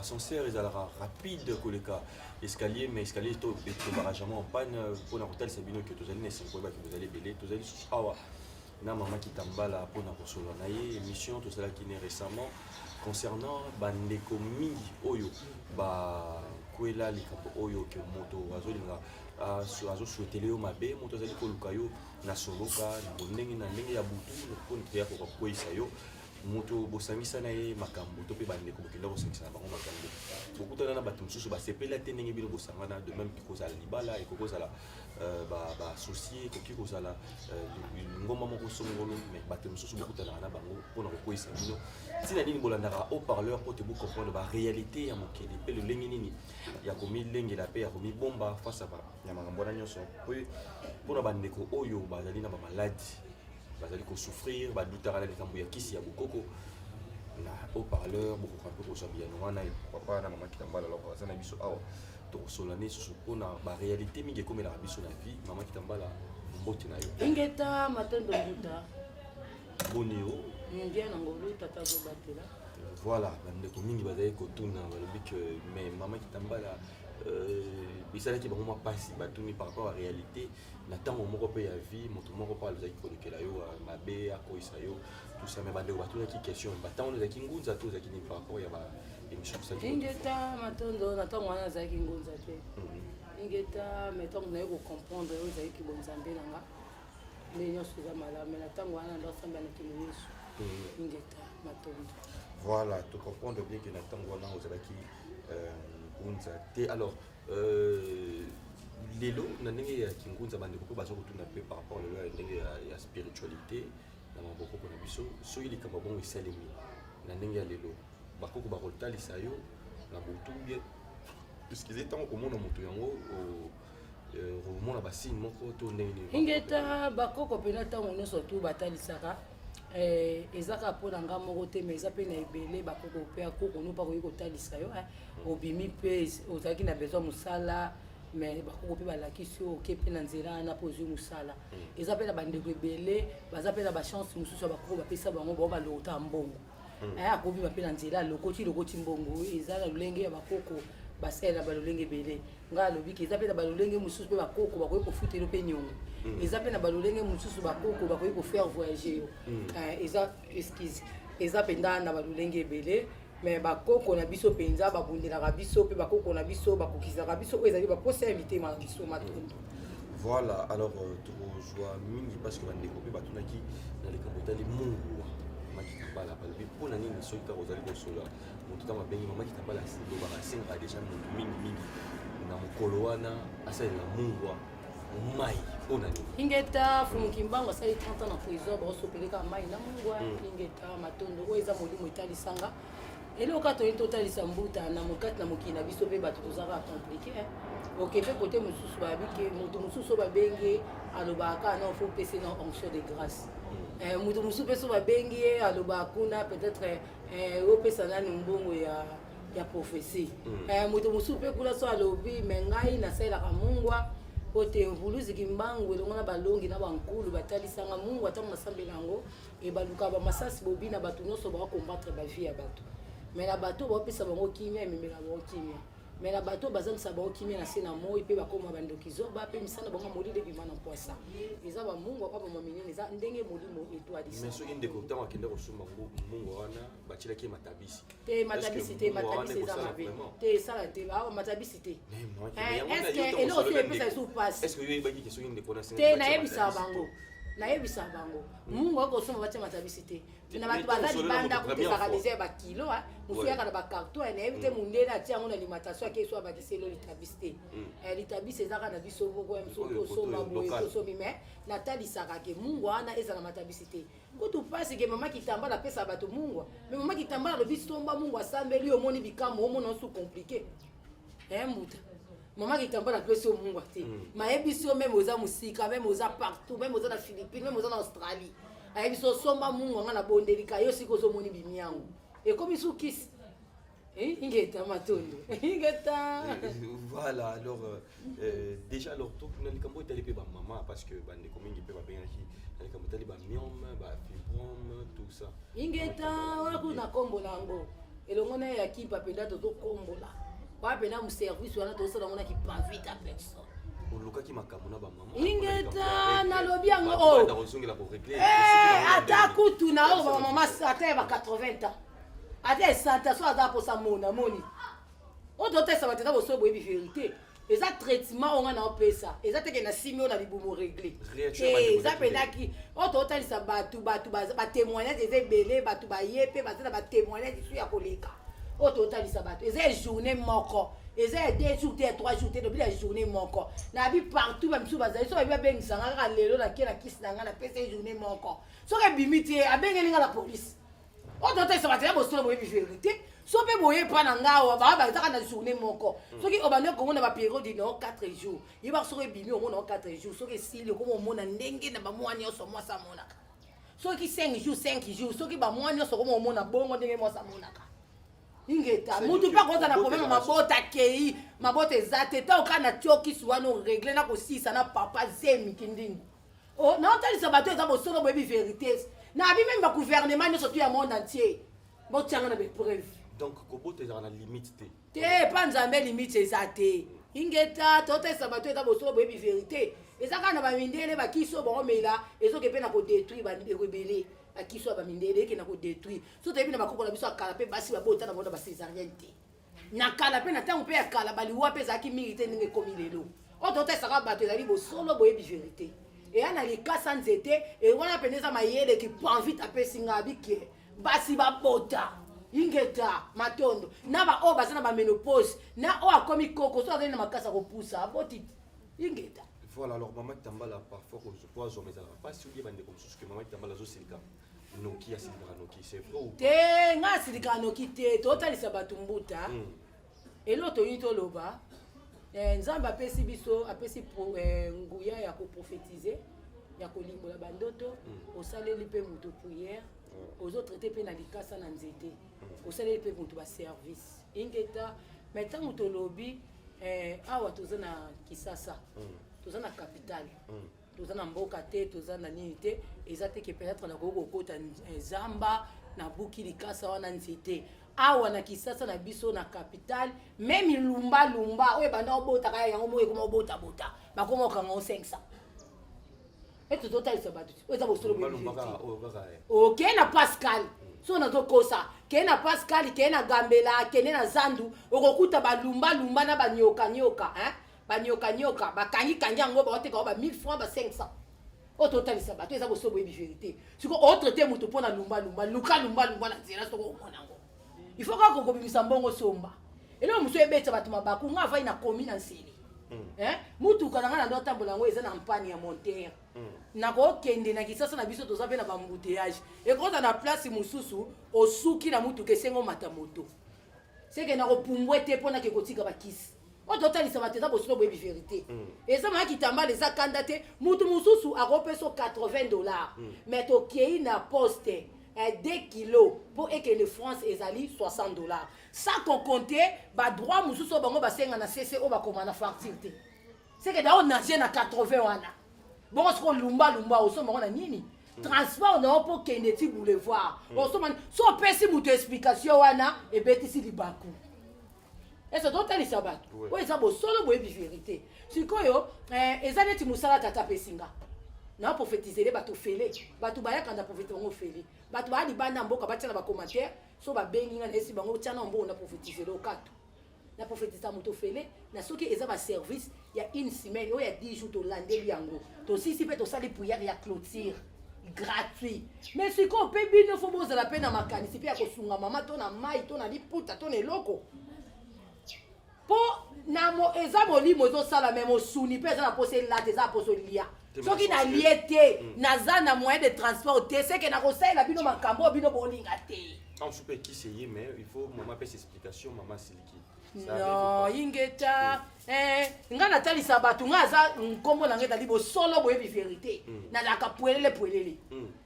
ascenseur ezalaka rapide koleka escalier, mais escalier tobara jamais en panne mpona kotalisa bino ke tozali na esengo oyebaki bozali ebele tozali lisusu awa na mama kitambala mpona kosolola na ye émission tozalaki ne récemment concernant bandeko mingi oyo bakwela likambo oyo ke moto azolinga azosouetele yo mabe moto azali koluka yo na soloka na bondenge na ndenge ya butu mpona toya kokakweyisa yo moto bosangisa na ye makambo to mpe bandeko bokenda kosangisa na bango makambo bokutana na bato mosusu basepela te ndenge bino bosangana de même ekozala libala ekokozala baassocié ekoki kozala ngomba moko songolo mais bato mosusu bokutanaka na bango mpona kokweyisa bino ntina nini bolandaka haut parleur mpo te bocomprendre baréalité ya mokili mpe lolenge nini ya komilengela mpe ya komibomba face ya makambo wana nyonso mpona bandeko oyo bazali na bamaladi bazali kosouffrir badutaka na likambo ya kisi ya bokoko na haut-parleur bokoka mpe kozwa biyano wana papa na mama kitambala alors baza na biso awa tokosola ne susu mpona baréalité mingi ekomelaka biso na vie mama kitambala mbote na yo ingeta matondo mbuta boni yo ndia na ngolu tata zobatela voilà bandeko mingi bazali kotuna balobi ke mais mama kitambala bisalaki bango mwa mpasi batuni par rapport à réalité na ntango moko mpe ya vie moto moko mpo alozaki kolekela yo mabe akoyisa yo tout ça mais bandeko batunaki question batango ezalaki ngunza to ezalaki nini par rapport ya baémission ingeta matondo na ntango wana azalaki ngunza te ingeta mais ntango naye kocomprendre oyo ezalaki bonzambe nanga nde nyonso eza malamu mais na ntango wana ndosambela na kino yesu ingeta matondo voilà tocomprendre bien ke na ntango wana ozalaki ngunza te alors lelo na ndenge ya kingunza bandeko mpe baza kotuna mpe par rapport lelo ya ndenge ya spiritualité na mabokoko na biso soki likambo bongo esalemi na ndenge ya lelo bakoko bakotalisa yo na botu bien puisque ntango komona moto yango komona basine moko to ndenge nini ingeta bakoko mpena ntango nyonso tu batalisaka ezaka mpona nga moko te mais eza mpe na ebele bakoko mpe akoko no bakoki kotalisa yo obimi mpe ozalaki na besoin mosala mais bakoko mpe balakisi yo oke mpe na nzela wana mpo ozwi mosala eza mpe na bandeko ebele baza mpe na bachance mosusu ya bakoko bapesa bango bao balokota mbongo akobima mpe na nzela lokoti mbongo eza na lolenge ya bakoko basalela balolenge ebele ngai alobiki eza mpe na balolenge mosusu mpe bakoko bakoki kofutela mpe nyongo eza mpe na balolenge mosusu bakoko bakoki kofaire voyager yo eza esquise eza mpenza na balolenge ebele mais bakoko na biso mpenza babundelaka biso mpe bakoko na biso bakokisaka biso oyo ezali baposa ya mitema na biso matondo voilà alors tokozwa mingi parce que bandeko mpe batunaki na likambo etali mungu makitambala balobi mpona nini soki kaka ozali kosola moto ntango abengi mama kitambala lobaka asengaka deja moto mingimingi na mokolo wana asalela mungwa mai mpona nini ingeta fumuki mbango asali 30 ans na prison baosopeleka mai na mungwa ingeta matondo oyo eza molimo etalisanga eloko toyei totalisa mbuta na mokati na mokili na biso mpe bato tozalaka compliqué oke mpe kote mosusu bayebike moto mosusu oyo babenge alobaka na ofo pese na onction de grâce moto mosusu mpe so babengi ye alobaka kuna peut-être opesa nani mbongo ya prophétie moto mosusu mpe kuna so alobi me ngai nasalelaka mungwa po te mvuluziki mbangu elongo na balongi na bankulu batalisanga mungwa ntango nasambela yango ebaluka bamasasi bobi na bato nyonso bakokombattre bavie ya bato mais na bato baopesa bango kimia ememela bango kimia mais na bato bazangisa bango kimia na se na moi mpe bakoma bandoki zoba mpe misana bango molili ebima na poisa eza bamungwa kwa bamominene eza ndenge molimo etwadisa mais soki ndeko ntango akende kosomba mungwa wana batilaki ye matabisi te matabisi te matabisi eza mabe te esala te awa matabisi te estce eloko ti epesa esu pasi est ce que yo oyebaki soki ndeko na te nayebisaka bango nayebisa bango mungu akosomba batia matabisi te na bato baza libanda kutesaka deja ya bakilo mosu yaka na bacarton nayebi te mundele atia yango na alimentation ake so abakisi elo litabisi te litabisi ezaka na biso moko tosomba boye tosomi mais natalisaka ke mungu wana ezala matabisi te kutu pasi ke mama kitambala apesa bato mungwa mais mama kitambala alobi somba mungu asambeli omoni bikambo omona osu compliqué mbuta mama kitambala apesi yo mungwa te mayebisi yo meme oza mosika meme oza partout meme oza na philippine meme oza na australie ayebisi osomba mungwa nga na bondelika yo sika ozomoni bimiango ekomi sukisi ingeta matondo ingeta voilà alors déjà alors na likambo etali mpe bamama parce que bandeko mingi mpe babengaki na likambo etali bamiome bafibrome tout ça ingeta wakuna kombo nango elongo na ya kipa penda tozokombola ba pena mu service wana tosala mona ki pas vite à personne olukaki makambo na bamama ingeta nalobi yango o ata kutu na o bamama ata ba 80 ans ata esanta so aza posa mona moni o dotesa bateza boso boyebi vérité eza traitement onga na opesa eza teke na simi ona libumu réglé eza pendaki o totalisa batu ba témoignage eza ebele batu baye pe bazana ba témoignage isu ya koleka o totalisa batu eza journée moko eza 2 jours 3 jours depuis la journée moko na bi partout ba misu bazali so ba bengisanga kaka lelo na kena kisi na nga na pesa journée moko so ke bimiti abengelinga la police o totalisa batu ya bosolo boyebi vérité so pe boye pa na ngawa ba ezaka na journée moko soki obande komona ba période no 4 jours yiba soki bimi omona 4 jours soki sili ko omona ndenge na ba mwani oso mwasa monaka soki 5 jours soki ba mwani oso ko omona bongo ndenge mwasa monaka ingeta mutu pa koza na problème mabota kei mabota ezate ta okana tioki suwano régler na ko sisa na papa zemi kindingu o na otalisa bato eza bosolo boyebi vérité na abi même ba gouvernement ne surtout ya monde entier bo tianga na be preuve. Donc, comment tu es dans la limite? Tu pas jamais limite, c'est ça. Ingeta, tu es ça, tu es dans la vérité. Et ça, quand on va mindele, bah qui sont bon, mais là, et ceux qui peuvent nous détruire, bah nous rebeller, à qui sont bah mindele, qui nous détruire. Surtout puis nous va couper la mission à calapé, bah si bah bon, t'as d'abord bah césarienne. Na calapé, na tant on peut à calapé, lui ou pesa qui mérite n'engue comme il est là. On doit être ça va battre, il faut solo boyer vérité. Et on a les cas sans été, et on a peine ça maillé qui prend vite à peser singabi qui, bah si bah bota. Ingeta matondo na ba o bazana ba ménopause na o akomi koko so azali na makasa kopusa aboti ingeta voilà. Alors maman tambala parfois ko je vois zo mezala pas si uye bande comme que maman tambala zo silika noki ya silika noki c'est vrai ou te nga silika noki te totalisa batumbuta elo to yito loba nzamba apesi biso apesi nguya ya ko prophétiser ya ko limbola bandoto osaleli pe muto prière aux autres traiter pe na likasa na nzete osaleli pe mutu ba service ingeta maintenant mutu lobi awa toza na Kisasa toza na capitale toza na mboka te toza na nini te eza te ke peut-être na koko kota zamba na buki likasa wana nzete awa na Kisasa na biso na capitale même lumba oye banda obota kaya yango moye kuma obota bakoma okanga 500. Et tout total ça batu. Oza bosolo OK na Pascal. So na tokosa. Ke na Pascal, ke na Gambela, ke na Zandu, okokuta ba lumba na ba nyoka, hein? Ba nyoka, ba kangi yango ba oteka ba 1000 francs ba 500. Au total ça batu, eza bosolo boyebi vérité. Siko autre te mutu pona lumba, luka lumba na nzela soko monango. Il faut ka kokobimisa mbongo somba. Elo muso ebeta batu mabaku nga vai na komi na nseli. Mutu kana na ndo tambola ngo eza na mpani ya monteur. Na ko kende na Kisasa na biso toza pe na ba embouteillage. Et quand on a place mususu osuki na mutu kesengo matamoto. C'est que na ko pumbwe te pona ke kotika ba kisi. O totalisa bateza bosolo boyebi vérité. Et ça ma kitamba les akandate mutu mususu a repeso $80. Mais to kei na poste 2 kilos pour que les France ezali $60. Ça qu'on comptait ba droit mususu bango ba senga na CCO ba komana facture. C'est que dans na 80 wana. Bon ce qu'on lumba au son bango na nini? Transport na pour kende ti boulevard. Au son man so pesi mutu explication wana e betisi libaku. Et ça doit aller sabat. Oui, ça bo solo boyebi vérité. Sikoyo ezaleti musala tata pesinga. Na prophétiser les bateaux fêlés. Bateau baya quand na prophétiser bango fêlés. Bateau ba di banda mboka batia na ba commentaire so ba bengi na esi bango tia na mbo na prophétiser le okato. Na prophétiser moto fêlé na soki eza ba service il y a une semaine ou il y a 10 jours to landeli yango. To sisi pe to sali prière ya clôture gratuit. Mais si ko pe bino fo boza la peine na makanisi pe ya kosunga mama to na mai to na liputa to na eloko. Po na mo eza molimo to sala même suni pe eza na poser la eza poser lia. Soki na liete naza na moyen de transport te c'est que na kosaila bino makambo bino bolinga te. En super qui c'est mais il faut maman passe explication maman siliki. Non ingeta nga na talisa batu nga za nkombo na ngeta libo solo boyebi vérité na la kapwelele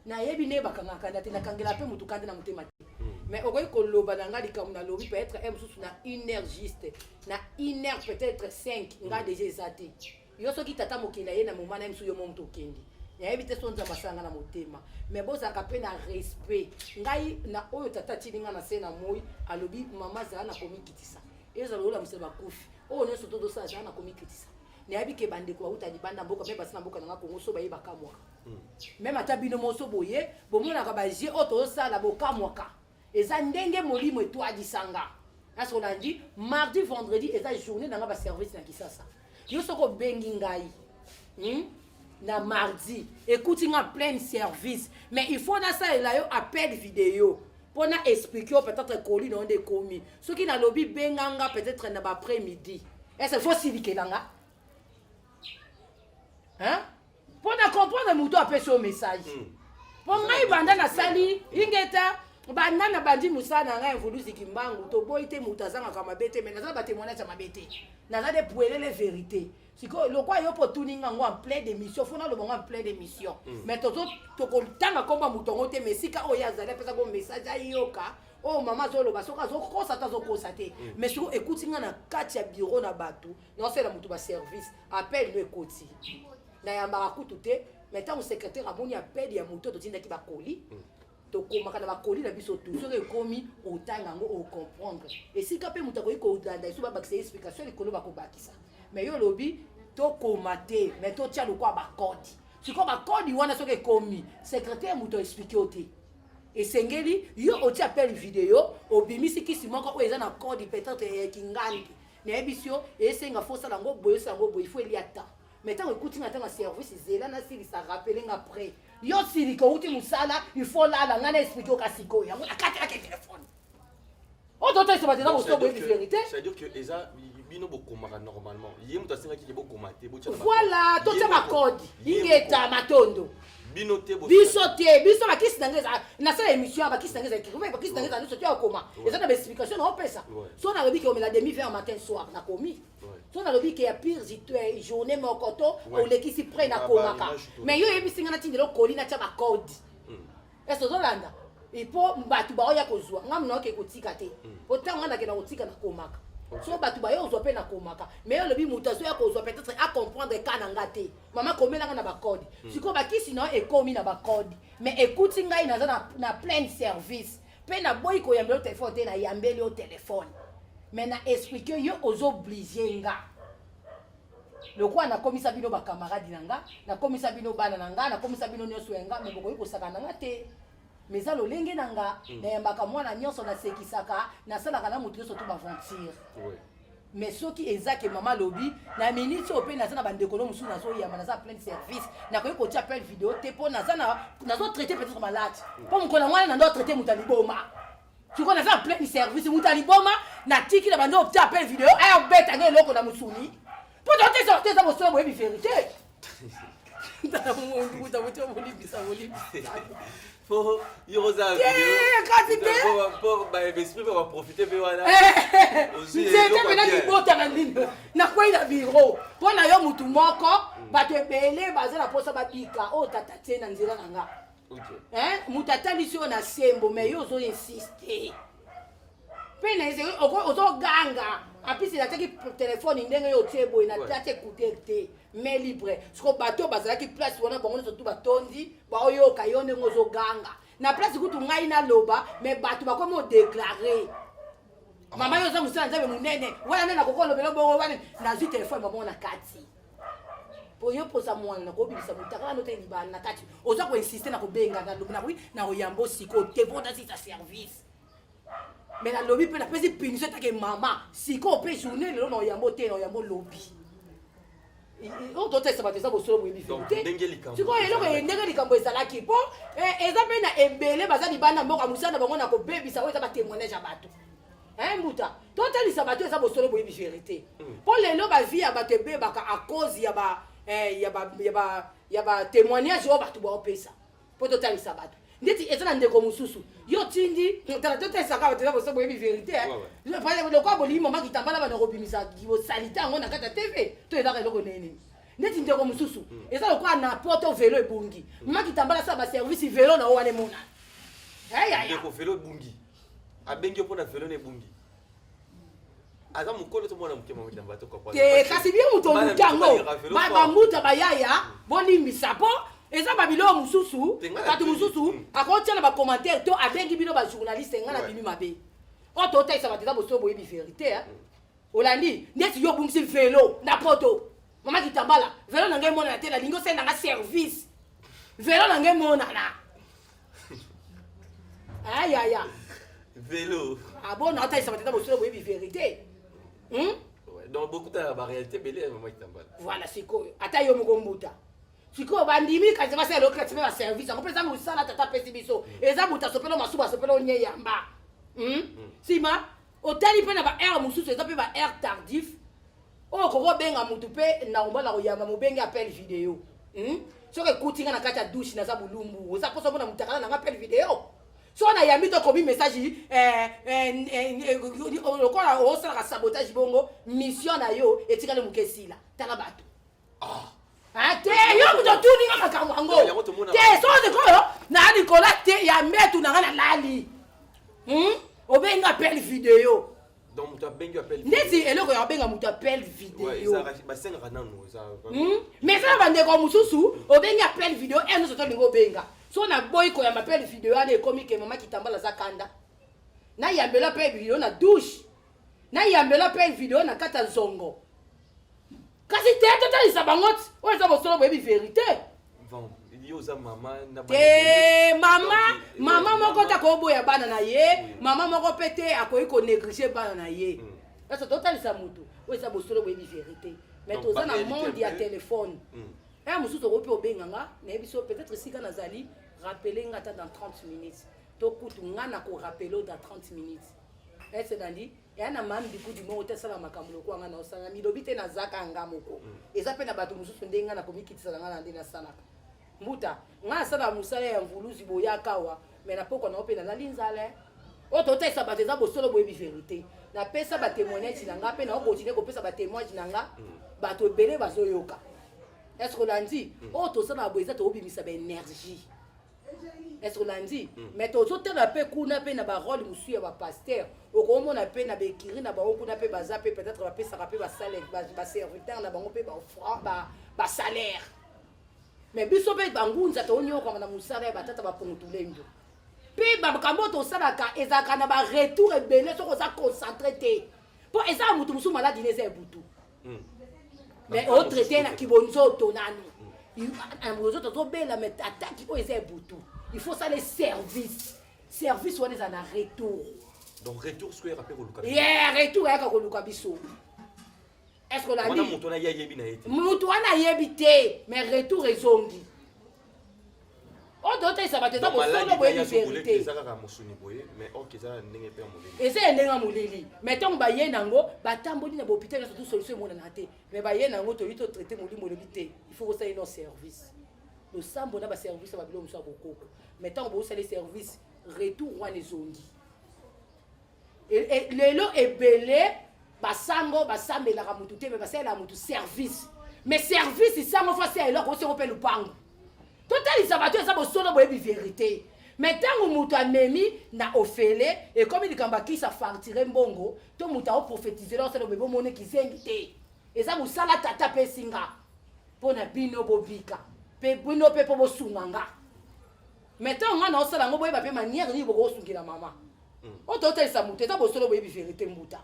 na yebi ne bakanga kanda te na kangela pe mutu kanda na mutema te. Mais okoyi koloba na nga likambo na lobi peut-être mususu na 1 heure juste na 1 heure peut-être 5 nga déjà ezate yo soki tata mokila ye na moma na msu yo moto kendi yayebi te so nzambe asanga na motema mais bozalaka mpe na respect ngai na oyo tata tilinga na se na moi alobi mama zala na komikitisa ezala olamusa bakufi oyo nyonso tozosala zala na komikitisa nayebi ke bandeko bauta libanda mboka mpe basi na mboka nanga kongo so bayeba kamwaka meme ata bino moso boye bomonaka baje oyo tozosala bokamwaka eza ndenge molimo etwadisanga naso olandi mardi vendredi eza journée nanga baservice na kisasa yo soko bengi ngai na mardi écoute nga plein service mais il faut na ça la yo appel vidéo pour na expliquer peut-être colis non de commis ce qui na lobby benganga peut-être na après midi est-ce faut silike langa hein pour na comprendre muto appelle ce message pour ngai banda na sali ingeta banda na bandi musana ngai mvuluzi kimbangu to boite mutazanga kama bete mais naza ba témoignage ya mabete naza de pouler les vérités siko lokwa yo po tuninga ngo en plein d'émission fona lo bongo en plein d'émission mais toto to kontanga komba mutongo te mesika o ya zala pesa ko message ayoka oh mama zo lo basoka zo kosa ta zo kosa te mais siko écoute nga na kati ya bureau na bato non c'est la mutu ba service appelle le ekoti na yamba kutu te mais tant secrétaire amoni appel ya mutu to tinda ki ba colis to komaka na ba colis na biso tout so ekomi otanga ngo o comprendre et si kapé mutu ko ikotanda iso ba bakisa explication likolo ba ko bakisa mais yo lobi to komate mais to tia lokwa ba code siko ba code wana soke komi secrétaire muto expliquer ote et sengeli yo oti appel vidéo obimisi kisi moko o eza na code peut-être kingandi na ebisio et senga fosa lango boyo sango boyo il faut il y a temps mais tant écoute nga tant service zela na sili ça rappeler après yo sili ko uti musala il faut là ngana expliquer ka siko yango akati ka téléphone o doto se batena ko so boyo vérité c'est à dire que eza bino bokomaka normalement ye mutu asengaki ke bokomate voilà totia bakode ingeta matondo bino te biso bakisi nangeza na sala émission bakisi nangeza écrivain bakisi nangeza nous sotia okoma eza na explication na opesa so na lobi ke o mela demi vers matin soir na komi so na lobi ke ya pire journée mokoto o lekisi près na komaka mais yo yebisinga na tindelo koli na tia bakode est-ce zolanda et po mbatu ba oya kozwa ngam na ke kotika te po tanga na ke na kotika na komaka so batu ba yo ozwa pe na komaka mais yo lobi mutazo ya kozwa peut-être à comprendre kana ngate mama komela nga na ba code siko bakisi na ekomi na ba code mais écoute ngai na plein service pe na boy ko yambelo téléphone te na yambeli au téléphone mais na expliquer yo ozo obligé nga le quoi na komisa bino ba camarade nanga na komisa bino bana nanga na komisa bino nyoso nga mais boko ko saka nanga te mais ça lo lenge nanga na yambaka mwana nyonso na sekisaka na salaka na mutu nyonso to ba aventure mais soki ezake mama lobi na minute ope na zana bandeko no musu na zo yamba na za plein service na ko ko tia appel vidéo te po na zana na zo traiter peut-être malade po mukona mwana na ndo traiter mutali boma tu connais ça plein service mutali boma na tiki na bando tia appel vidéo ay obeta ngelo loko na musuni po dote sortir za boso boyebi vérité ta mungu ta boto bolibisa faut yoza vidéo pour ba esprit va profiter pe wana aussi c'est que na libota na lindo na kwa ina biro po na yo mutu moko bato ebele bazala posa babika o tata tena nzela nanga mutata lisio na sembo mais yo zo insister pena ese ozo ganga apisi la teki téléphone ndenge yo tiebo na tate kutekte mais libre siko bato bazala ki place wana bango surtout batondi ba oyo kayone ngozo ganga na place kutu ngai na loba mais bato ba komo déclarer mama yo za musana nzabe munene wana na kokolo belo bongo wana na zi téléphone mama na kati po yo posa mwana na ko bilisa mutaka no te libana na kati oza ko insister na ko benga na loba na wi na oyambo siko te bona si ta service mais la lobby peut la pesi punition take mama siko pe journée le no yambo te no yambo lobby on doit ça batesa bosolo boyebi vérité siko eloko ndenge likambo ezalaki po eza pe na ebele bazali bana mboka musana bango na ko bebisa eza ba témoignage bato mbuta totalisa bato eza bosolo boyebi vérité po lelo ba vie ya bato ebebaka à cause ya ba témoignage o bato ba opesa po totalisa bato ndeti ezana ndeko mususu yo tindi tala tota saka batela boso boyebi vérité le pale le kwa bolimo makitambala bana robimisa kibo salita ngona kata TV to ezaka eloko nene ndeti ndeko mususu ezala kwa na poto vélo ebungi makitambala sa ba service vélo na wane mona ndeko vélo ebungi abengi po na vélo na ebungi aza mukolo to mwana mukema mutamba to kwa te kasi bien muto mutango ba muta bayaya bolimbisa po eza babilo mususu bato mususu akotia na ba commentaire to abengi bino ba journaliste nga na bimi mabe o to taisa bateza boso boyebi vérité hein olandi ndeti yo bungisi vélo na poto mama kitambala vélo na ngai mona na te na lingo senda nga service vélo na ngai mona na aya vélo ah bon na taisa bateza boso boyebi vérité donc beaucoup de la réalité belé mama kitambala voilà sikoyo ata yo moko mbuta sikoyo bandimi kasi basa elokati mpe baservice yango mpe eza mosala tata pesi biso eza moto asopela masuba asopela onye yamba nsima otali mpe na baare mosusu eza mpe baare tardif oyo kokobenga motu mpe na kombala koyamba mobenge appel video soki ekutinga na kati ya douche naza bolumbu oza mposa mpona motakala nanga appel video so nayambi tokomi message lokola osalaka sabotage bongo mission na yo etikali moke esila tala bato te yo moto tuninga makambo yango te soki koyo na likola te ya mbetu nanga na lali obenga appel video donc moto abengi appel ndeti eloko ya obenga moto appel video basengaka nanu mais eza bandeko mosusu obengi appel video nyonso tolingi obenga so na boyi koyamba appel video wana ekomi ke mama kitambala aza kanda nayambela appel video na douche nayambela appel video na kati ya zongo kasi te totalisa bango ti oyo eza bosolo boyebi vérité mama moko te akoboya bana na ye mama moko mpe te akoki konéglige bana na ye ese totalisa motu oyo eza bosolo boyebi vérité mais toza na monde ya telefone ya mosusu okoki mpe obenganga nayebi so peut-être esika nazali rappele nga ata dans 30 minutes tokutu nga na korapele dans 30 minutes ese nandi eya na mami bikudi moko te asala makambo lokola nga na osala milobi te nazaka nga moko eza mpe na bato mosusu nde nga na komikitisa nga na nde nasalaka mbuta nga asala mosala ya mvuluzi boyaka awa me napokwa na ope nazali nzala oyo totalisa bato eza bosolo boyebi vérité napesa batémoignage na nga mpe na okontinue kopesa batémoignage na nga bato ebele bazoyoka est-ce que olandi oyo tosala boye eza toobimisa baénergie est-ce que olandi mais tozotala mpe kuna mpe na barole mosusu ya bapaster okomona mpe na baekiri na bango kuna mpe baza mpe peut-être bapesaka mpe baserviteur na bango mpe basalaire mais biso mpe bangunza toonyokama na mosala ya batata bapongutulendu mpe bakambo tosalaka ezalaka na baretour ebele soki oza concentré te mpo eza ya motu mosusu maladi ne eza ebutu mais otraité na kibonzoto nani nzoto tozobela mais ataki oyo eza ebutu il faut sala service wana eza na retour donc retour soki erape koluka retour eyaka koluka biso est-ce que wana moto wana yebi na ye te moto wana yebi te mais retour ezongi oyo totalisa bato eza bosolo boyebi vérité ezakaka mosuni boye mais ok eza ndenge mpe ya moleli eza ya ndenge ya moleli mais ntango baye nango batamboli na bahôpital nyonso tu solution emonana te mais baye nango toyi totraite molimo olobi te il faut kosala ino service losambo na baservice ya babilo mosu ya bokoko mais ntango bosala service retour wana ezongi lelo ebele basango basambelaka motu te mais basalelaka motu service mais service isango fo asala eloko osengo mpe lupango totalisa bato eza bosolo boyebi vérité mais ntango moto amemi na ofele ekomi likambo akisa fartire mbongo to moto aoprofetize losala obebe omone kizengi te eza mosala tata mpe esinga mpo na bino bobika mpe bino mpe mpo bosunga nga mais ntango nga na osala yango boyeba mpe manière nini bokosungela mama oyo totalisa moto eza bosolo boyebi vérité mbuta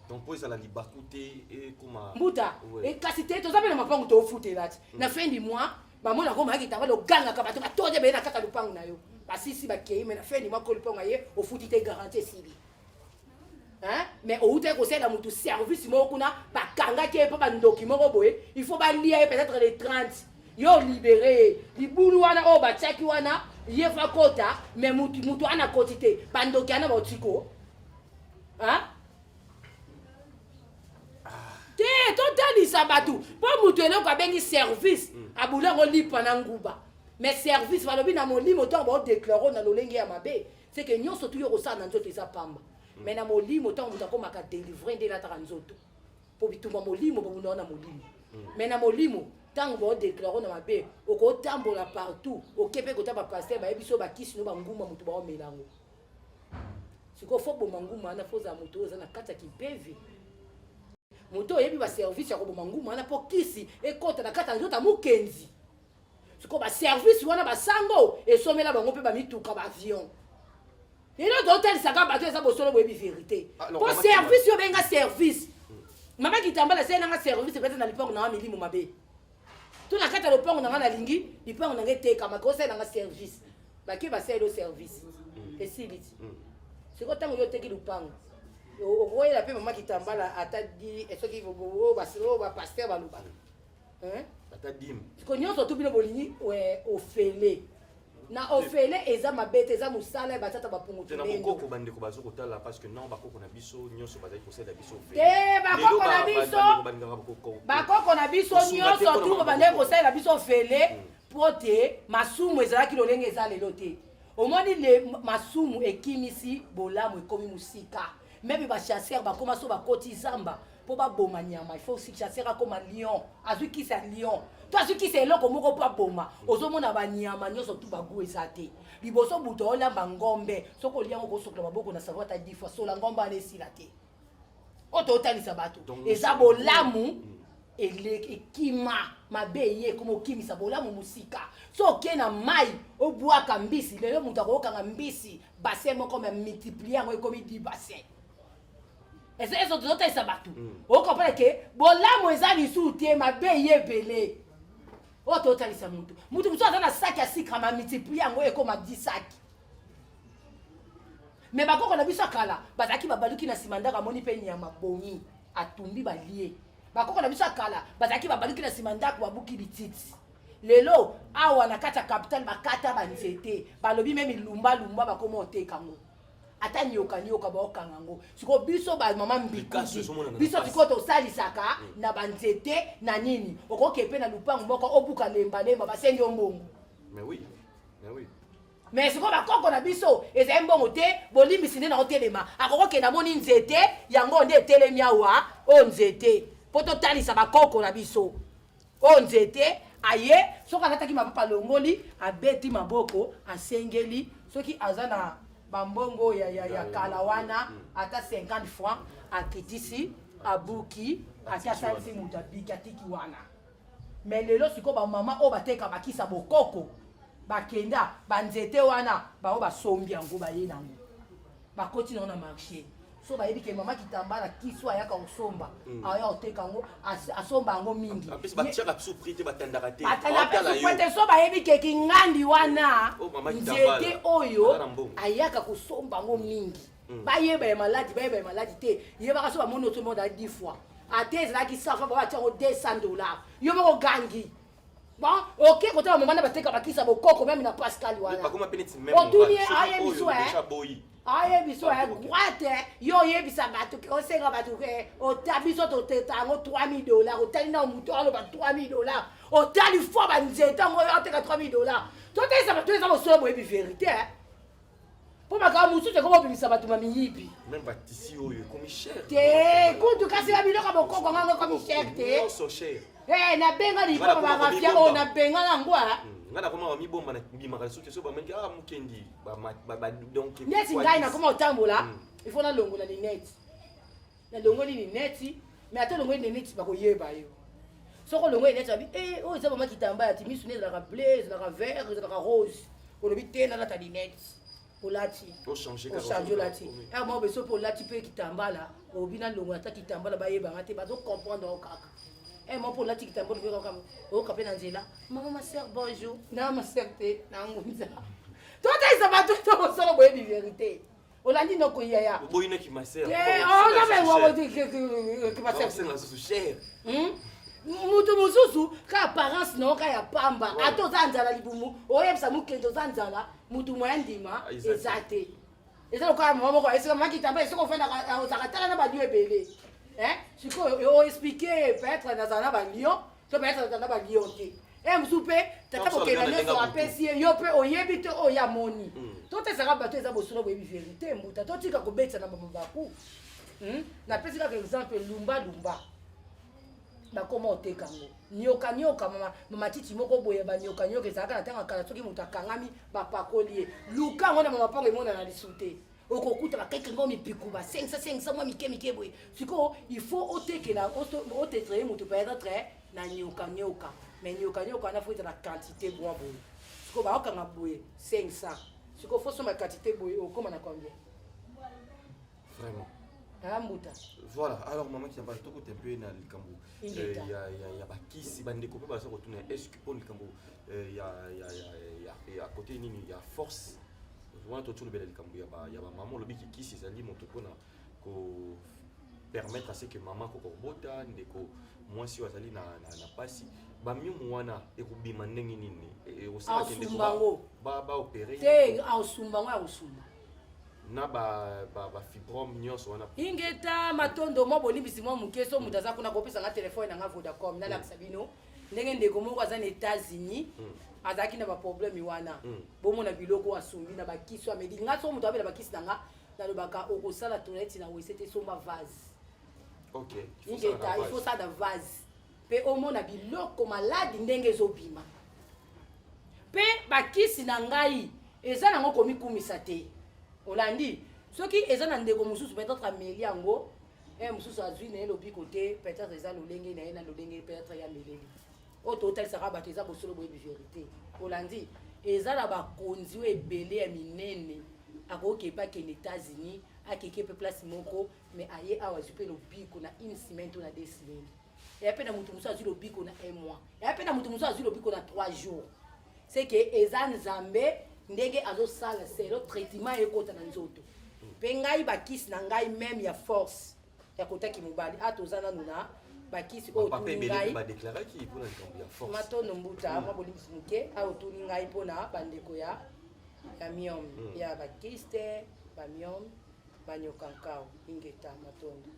donc po ezala libaku te ekoma mbuta kasi te toza mpe na mapango toofutela ti na fin du mois bamona komaka kitambala ogangaka bato batoje beye na kaka lupango na yo basisi bakei me na fin du mois ko lupango aye ofuti te garantie esili mais outa kosala motu service moko kuna bakangaki ye mpo bandoki moko boye il faut balia ye peut-être les 30 yo libéré libulu wana oyo batiaki wana ye fa kota mais mutu wana koti te bandoki wana baotiko te totalisa bato mpo moto eloko abengi service abulango lipa na nguba mais service balobi na molimo ntango baodeklare na lolenge ya mabe c'est que nyonso tu yo kosala na nzoto eza pamba mais na molimo ntango moto akomaka délivre nde elataka nzoto mpo bitumba molimo bobunda na molimo mais na molimo ntango baodeklare na mabe okotambola partout oke mpe kota bapaster bayebi so bakisi no banguma moto baomelango sikoyo fo boma nguma wana fo ozala moto oyo eza na kati ya kipevi moto oyebi baservice ya koboma nguma wana mpo kisi ekota na kati ya nzoto ya mokenzi siko ba service wana basango esomela bango pe ba mituka ba avion elo d'hôtel saka bato eza bosolo boyebi vérité po service yo benga service mama kitambala sey nanga service peut-être na lipango na milimo mabe tout na kata lopango na ngana lingi lipango na ngeteka makoko sey nanga service baki ba sey lo service esiliti siko tango yo teki lupango okoyela pe mama kitambala atadi esoki baselo ba pasteur baluba atadim siko nyonso tu bino bolingi ofele na ofele eza mabete eza musala batata bapungu tena kokoko bandeko bazokotala parce que non bakoko na biso nyonso bazali kosala biso ofele te bakoko na biso nyonso tu bandeko kosala biso ofele po te masumu ezalaki lolenge eza lelo te omoni le masumu ekimisi bolamu ekomi musika même bachasser bakoma so bakoti zamba po baboma nyama il faut aussi chasser akoma lion azwikisa lion to azwikisa eloko moko po aboma ozomona banyama nyonso tu bagu eza te liboso buto olamba ngombe soko liango kosokola maboko na savoir ta 10 fois sola ngombe anesila te oto otalisa bato eza bolamu ekima mabe ye komo okimisa bolamu musika so oke na mai obwaka mbisi lelo moto akokanga mbisi bassin moko me multiplier yango ekomi 10 bassin ezo tozotalisa bato okomprendre ke bolamu eza lisusu te mabe ye ebele oyo tozotalisa mutu mosusu aza na saki ya sikra ma multiplier yango ekoma 10 saki me bakoko na biso akala bazalaki babaluki na nsima ndako amoni mpe nyama bongi atumbi balie bakoko na biso akala bazalaki babaluki na nsima ndako babuki bititi lelo awa na kati ya capitale bakata banzete balobi meme lumbalumba bakoma otekango ata nyoka baokanga yango siko biso bamama mbikuzi biso siko tosalisaka na banzete na nini okoki epe na lupango moko obuka lembalemba basengi yo mbongo mais siko bakoko na biso ezali mbongo te bolimbisi nde na otelema akokokenda moni nzete yango nde etelemi awa o nzete po totalisa bakoko na biso o nzete aye soki alataki mapapa longoli abeti maboko asengeli soki aza na bambongo ya kala wana ata 50 francs akitisi abuki asalisi mutu abiki atiki wana mais lelo siko bamama oyo bateka bakisa bokoko bakenda banzete wana bao basombi yango baye nango bakoti nango na marché so bayebi ke mama kitambala kiso ayaka kosomba aya oteka yango asomba yango mingi so bayebi ke kingandi wana nzete oyo ayaka kosomba yango mingi bayeba ya maladi te yebaka so bamoni otomonda 10 fois ate ezalaki 100 fois babatia yango $200 yo moko gangi bon ok kotala mama na bateka bakisa bokoko meme na Pascal wana otuni ayebiso ayebiso droite yo yebisa bato ke osenga bato ke otabiso toteta yango $3000 otali na mutu aloba $3000 otali fois banzete yango yo oteka $3000 totelisa bato eza mosolo boyebi vérité po makambo mosusu ekoma obimisa bato mamiyibi te kutu kasi babiloko bokoko ngango ekomi cher te nabenga lipo barafia oyo nabenga nango ngana koma bamibomba na bimaka soki so bamengi mukendi donc neti ngai nakoma otambola il faut nalongola lineti nalongoli lineti mais ata olongoli lineti bakoyeba yo soko olongoli lineti babi oyo eza mama kitambala ti misu ne ezalaka bleu ezalaka vert ezalaka rose olobi te nalata lineti olati ochange olati mwa beso mpe olati mpe kitambala obi nalongola ata kitambala bayebanga te bazokomprendre o kaka moi pour la petite tambour au capé dans là maman ma sœur bonjour non ma sœur te nangunza toi t'es ça va tout le solo boye di vérité olandi no ko yaya boyine ki ma sœur oh non mais moi que ma sœur c'est la sous cher mutu mususu ka apparence no ka ya pamba ato zanzala libumu oyebisa mukendo zanzala mutu moya ndima ezate ezalo ka mama ko esika makitamba esiko fenda osakatala na badieu ebele sikoyo oexplike peut-être nazala na balion to peut-être nazala na balion te mosusu mpe tata kokenda nyonso apesi ye yo mpe oyebi te oyo amoni totesaka bato eza bosolo boyebi vérité mbuta totika kobetisa na bamabaku napesi kaka exemple lumbalumba bakoma otekango nyoka mamatiti moko boye banyoka ezalaka na ntango kala soki moto akangami bapakoli ye luka ngo na mamapango emonana lisu te okokuta bakeke ngo mipiku ba 500 mwa mike boye siko il faut otekela otetraye moto peut-être na nyoka mais nyoka na faut la quantité bon boy siko ba okanga boy 500 siko faut soma quantité boy okoma na combien vraiment Rambuta. Voilà, alors maman qui a parlé tout un peu dans le Cambo. Il y a Bakis, Bande Coupé, parce que est-ce que pour le Cambo, il y a à côté il y a force. Voilà, tout le bel Cambo, il y a maman le big qui s'est allé mon topona pour permettre à ce que maman ko bota ndeko moi si wazali na pasi ba mieux mwana et kubima ndenge nini et au sein de ndeko ba opérer. Te au sumbango au sumba. Na ba fibrome nyonso wana ingeta matondo mo bolimbisi mo mukeso mutaza kuna kopesa nga telefone nga Vodacom na la sabino ndenge ndeko moko aza na États-Unis azaki na ba problème wana bomo na biloko asumbi na bakiso amedi nga so mutu abela bakisi nga na lobaka okosala toilette na wesete somba vase. OK ingeta il faut ça da vase pe omo na biloko maladi ndenge ezobima pe bakisi na ngai eza nango komikumisa te Olandi, ce qui est un ndeko mususu peut-être ameli yango, mususu azui na lobi côté peut-être eza lolenge na lolenge peut-être ya meleli. Au total ça rabat eza bosolo boye vérité. Olandi, eza la ba konzi ebele ya minene akoke pa ke États-Unis, akeke pe place moko mais aye awa jupe lobiko na une semaine ou na 2 semaines. Et après na mutu mususu azui lobiko na 1 mois. Et après na mutu mususu azui lobiko na 3 jours. C'est que eza nzambe ndenge azosala c'est le traitement ekota na nzoto pe ngai bakisi na ngai même ya force ya kotaki mobali atozana nuna bakisi o ngai ba déclarer ki pour la cambi ya force matono mbuta mwa bolimisi muke a otuni ngai pona bandeko ya miom ya bakiste ba miom banyokankao ingeta matondo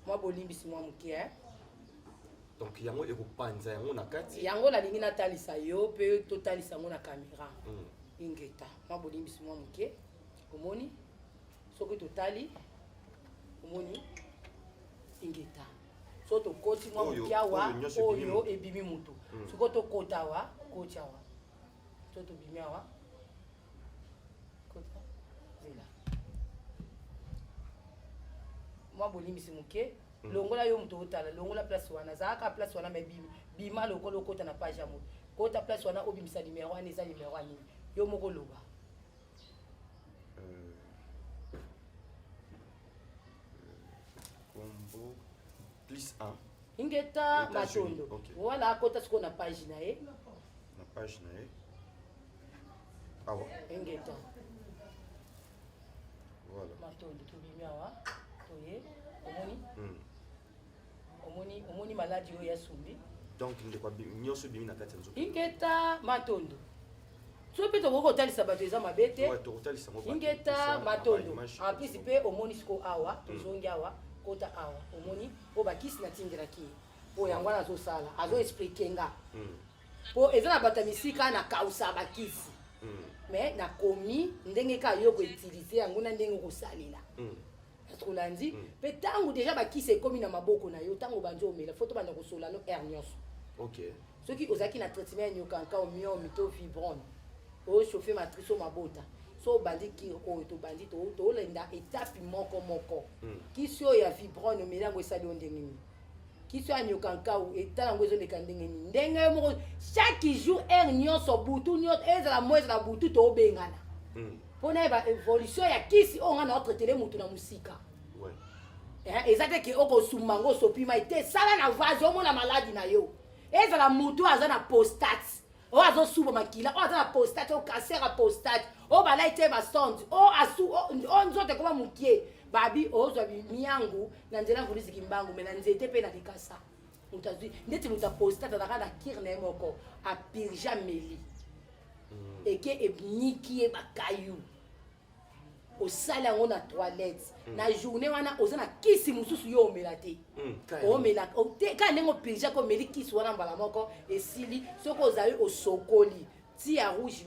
mwa bolimbisi mwa muke donc yango ekopanza yango na kati yango nalingi natalisa yo pe totalisa yango na caméra ingeta mwa bolimbisi mwa muke omoni soki totali omoni ingeta so tokoti mwa muke awa oyo ebimi mutu soko tokota awa koti awa so tobimi awa kota zela mwa bolimbisi muke longola yo mutu otala longola place wana zaka place wana mebimi bima lokolo okota na page ya mutu kota place wana obimisa numéro wana eza numéro ani yo moko loba combo plus 1 ingeta matondo voilà kota siko na page na ye awa ingeta voilà matondo tobimi awa toye omoni maladi oyo yasumbi donc ndeko nyonso bimi na kati ya nzoto ingeta matondo so pe toko kotalisa bato eza mabe te ingeta matondo en plus pe omoni siko awa tozongi awa kota awa omoni o bakisi natindelaki oyo yango wana azosala azoexplike nga po eza na bato ya misika na kausa bakisi mais nakomi ndenge ka yo koutilize yango na ndenge kosalela olandi pe ntango deja bakisi ekomi na maboko na yo ntango banzi omela fo tobanda kosola no air nyonso soki ozalaki na traitement ya nyokanka omiomi to fibrone ochauffe matrice o mabota so obandi kiri oyo tobandi tolenda etape moko kisi oyo ya fibrone omela yango esali yo ndenge nini kisi oyo ya nyokanka etala yango ezoleka ndenge nini ndenge yo moko chaque jour air nyonso butu nyonso ezala mo ezala butu tobengana mpona yeba évolution ya kisi oyo nga na otraitele mutu na mosika eza te ke okosumba ngo osopima ete esala na vase omona maladi na yo ezala mutu aza na postate oyo azosuba makila oyo aza na postate oyo cancer ya postate oyo balai te basonde oyo nzoto ekoma mokie babi ozwa miyangu na nzela voliziki mbangu me na nzete mpe na likasa mutu azwi ndeti mutu ya postate azalaka na kire na ye moko apirja meli eke ebniki ye bakayu osala yango na toilette na journée wana oza na kisi mosusu yo omela te omela ka ndenge opirja ko omeli kisi wana mbala moko esili soki ozali osokoli ti ya rouge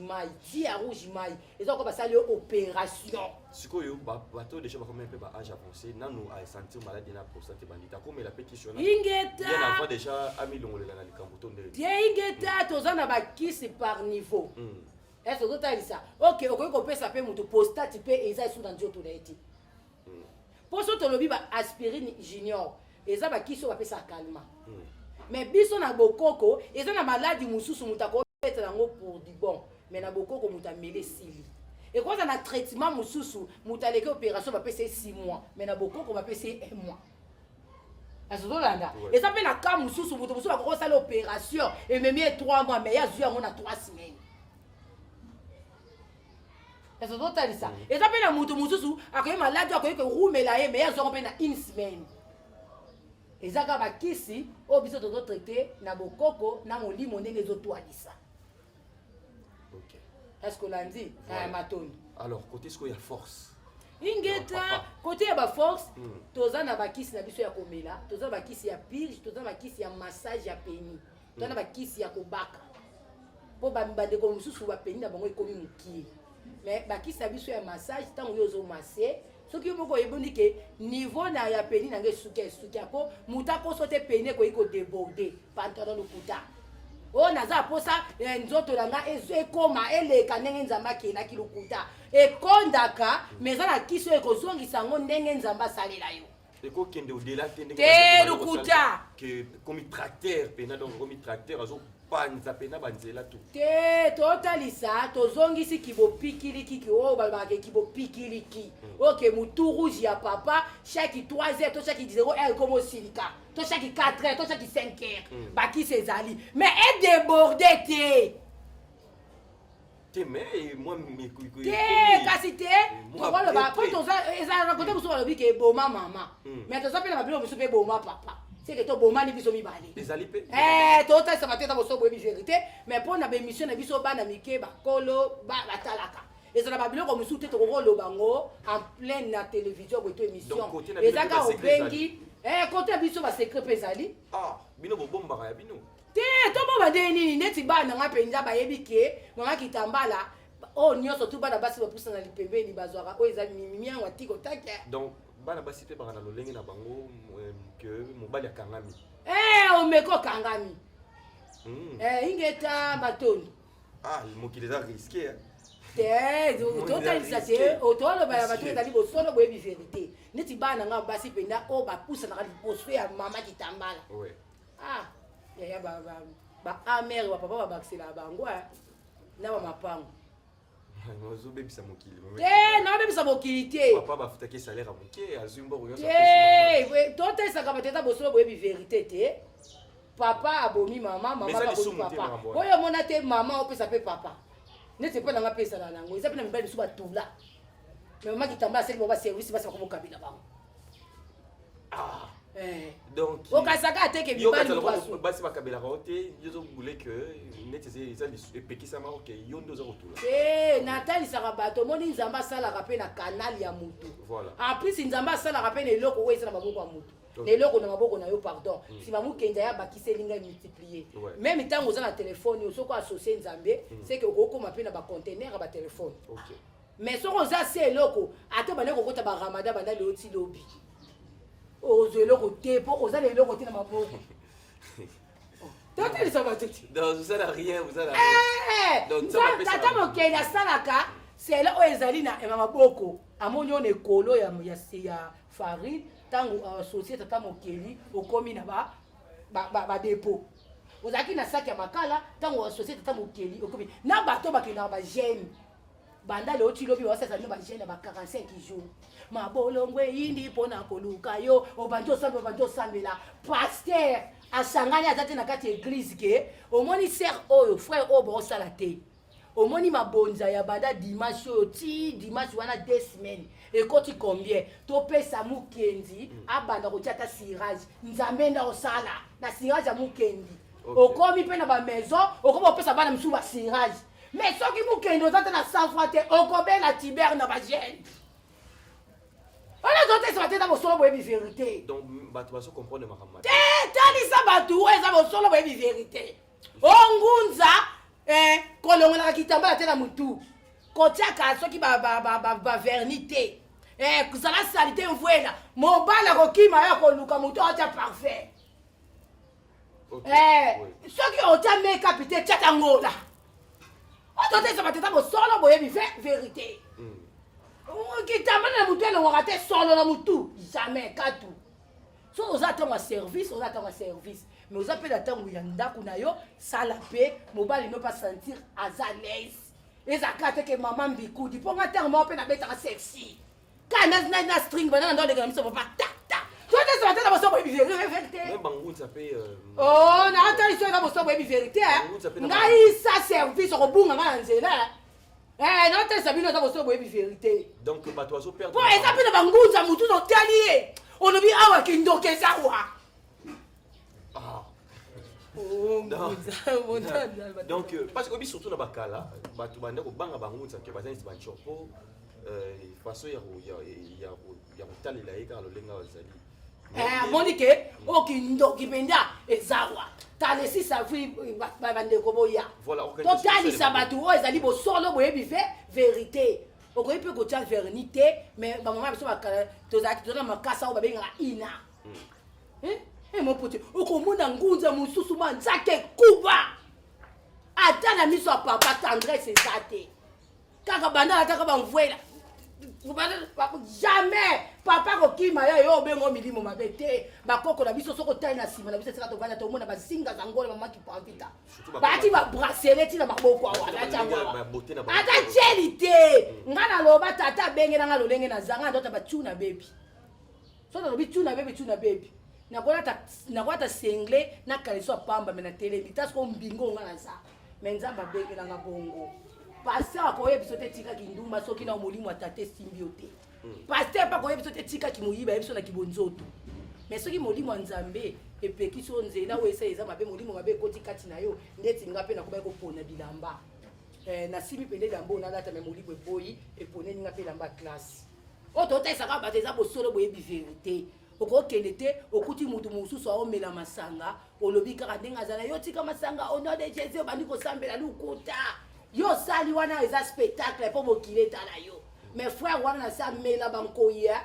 mai eza ko basali yo opération sikoyo bato deja bakomi mpe baage avancé nanu asentir maladi na prostate bandita komela mpe kisi wana ingeta deja amilongolela na likambo to ndenge tie ingeta toza na bakisi par niveau est-ce que totalisa ok okoki kopesa mpe motu postate mpe eza esu na nzoto na ye te mpo so tolobi ba aspirine junior eza bakisi oyo bapesa calmant mais biso na bokoko eza na maladi mususu mutako peta nango pour du bon mais na bokoko mutamele sili et quand on a traitement mususu mutaleke opération va passer 6 mois mais na bokoko va passer 1 mois azolanda et ça fait na cas mususu mususu va ko sala opération et même 3 mois mais ya zuya ngona 3 semaines ça total ça et ça fait na mutu mususu akoye maladi akoye ko rumela ye mais ya zo pe na 1 semaine ezaka bakisi o biso to traiter na bokoko na molimo ndenge ezotwalisa. OK. Est-ce que lundi matoni alors côté ce qu'il y a force ingeta côté ya ba force toza na bakisi na biso ya komela toza bakisi ya purge toza bakisi ya massage ya peni toza na bakisi ya kobaka po bande ko mususu ba peni na bango ekomi mukie mais bakisi ya biso ya massage tango yozo masser soki moko eboni ke niveau na ya peni na nge suki ako mutako sote peni ko iko déborder pantalon lokuta o naza posa nzoto langa ekoma eleka ndenge nzamba kenaki lokuta ekondaka meza na kiso ekozongisa ngo ndenge nzamba salela yo ekokende au-delà te lokuta comme tracteur pena donc comme tracteur azo panza pena banzela tout te totalisa tozongisi kibopikiliki o balbake kibopikiliki ok mutu rouge ya papa chaque 3 heures to chaque 0 heures comme silika to chaque 4 heures to chaque 5 heures baki sezali mais est débordé te mais moi te kasi te tokolo ba po toza ezala kote musu balobi ke boma mama mais toza pe na babilo musu pe boma papa c'est que to boma ni biso mibale ezali pe tota ça va te boso boyebi vérité mais pour na émission na biso bana mike bakolo batalaka ezala babilo ko musu te to rolo bango en pleine na télévision boto émission ezaka obengi côté biso ba secret pesali bino bobombaka ya bino te to bo badeni neti bana nga penza bayebi ke mama kitambala nyonso tu bana basi bapusa na lipembeni bazwaka o eza mimi yango atiko take donc bana basi pe bana lolenge na bango que mobali akangami omeko kangami ingeta matoni mokili eza risqué te totalisa te otoloba ya bato ezali bosolo boyebi vérité neti bana nga basi penda o bapusa na liposo ya mama kitambala yaya baamer bapapa babakisela bango na bamapango ozobebisa mokili te naobebisa mokili te papa bafutaki salaire moke azwi mboko nyonso totesaka bato eza bosolo boyebi vérité te papa abomi mama bakomi papa oyo omona te mama opesa mpe papa neti mpe nanga pesala nango eza mpe na mibali biso batula me mama kitambala asali bo baservice basi bakomokabila bango donc okasaka ateke mibali basi bakabelaka o te yozobule ke neti eza epekisama oke yo nde oza kotula natalisaka bato omoni nzambe asalaka mpe na kanal ya mutu en plus nzambe asalaka mpe na eloko oyo eza na maboko ya mutu na eloko na maboko na yo pardon nsima mokenda ya bakiselinga multiplier même ntango oza na telefone soki associe nzambe seke okokoma mpe na bacontener ya batelefone mais soki oza se eloko ate bande kokota baramada banda leo ti lobi ozwa eloko te mpo oza na eloko te na maboko totalisa bato te tata mokeli asalaka sele oyo ezali na maboko amoni oyo na ekolo ya farine ntango associe tata mokeli okomi na badepo ozalaki na saki ya makala ntango associe tata mokeli okomi na bato bakendaka bagene banda leo ti lobi basasa no bagene ya ba 45 jours mabolongo eyindi mpona koluka yo obandi osambela paster asangani aza te na kati église ke omoni ser oyo frère oyo baosala te omoni mabonza ya banda dimanche oyo ti dimanche wana 2 semaines ekoti combien topesa mukendi abanda kotia ata sirage nzambe nda osala na sirage ya mukendi okomi mpe na bamaison okomi opesa bana mosusu basirage mais soki mukendi oza te na 100 francs te okobela tiber na bagene ona zote eza bateza bosolo boyebi vérité donc bato bazo comprendre makambo te talisa bato oyo eza bosolo boyebi vérité ongunza kolongolaka kitambala te na mutu kotiaka soki baverni te kozala sali te mvwela mobali akokima yo koluka mutu aotya parfait soki otya makeup te tyaka ngola ozote eza bateza bosolo boyebi vérité kitambala na mutu elongwaka te solo na mutu jamais katu so oza ntango ya service mais oza mpe na ntango ya ndako na yo sala mpe mobali no pas sentir aza l'aise ezalaka te ke mama mbikudi mpo nga ntango moko mpe nabetaka sexy kana na string bana ndo ndekela miso papa tak totesa batala boso boyebi vérité o naataliso eza boso boyebi vérité ngai sa service okobunga nga na nzela naotalisa bino eza boso boyebi vérité mpo eza mpe na bangunza motu totali ye olobi awa kindoka eza wa donc parce que surtout na bakala bato banda kobanga bangunza ke bazalisi banchopo façon ya kotalela ye kaka lolenga bazali amoni ke okindoki mpenza eza wa talesisa vi bandeko boya totalisa bato oyo ezali bosolo boyebi vérité okoyi mpe kotia verni te mais bamama biso bakala tozalaki toza na makasa oyo babengaka ina mopote okomona ngunza mosusu manzake kuba ata na miso ya papa tendresse eza te kaka banda ataka bamvwela jamais papa kokima yo yo obengo milimo mabe te bakoko na biso soko tali na nsima na biso esika tovanda tomona bazinga zangole mamaki pampita bati babraseleti na maboko awa ata tieli te nga naloba tata abenge nanga lolenge na zanga ndota batuna bebi so nalobi tuna bebi nakolata sengle na kaleso apamba me na telemi tasiko mbingo nga na za me nzambe abengelanga bongo paster akoyebi biso te etikaki ndumba soki na molimo atata esimbi yo te paster mpe akoyebi biso te etikaki moyiba yebi biso na kibonzoto me soki molimo ya nzambe epekisi yo nzela oyo eza mabe molimo mabe ekoti kati na yo ndeti nga mpe nakobai kopona bilamba nasimbi mpe nde elamba oyo nalata me molimo eboyi eponeni nga mpe elamba ya klase oyo totalisaka bato eza bosolo boyebi verité okokende te okuti mutu mosusu aomela masanga olobi kaka ndenge azala yo tika masanga au nom de jésus obandi kosambela lukuta yo sali wana eza spectacle mpo mokili etala yo mais frère wana na se amela bankoya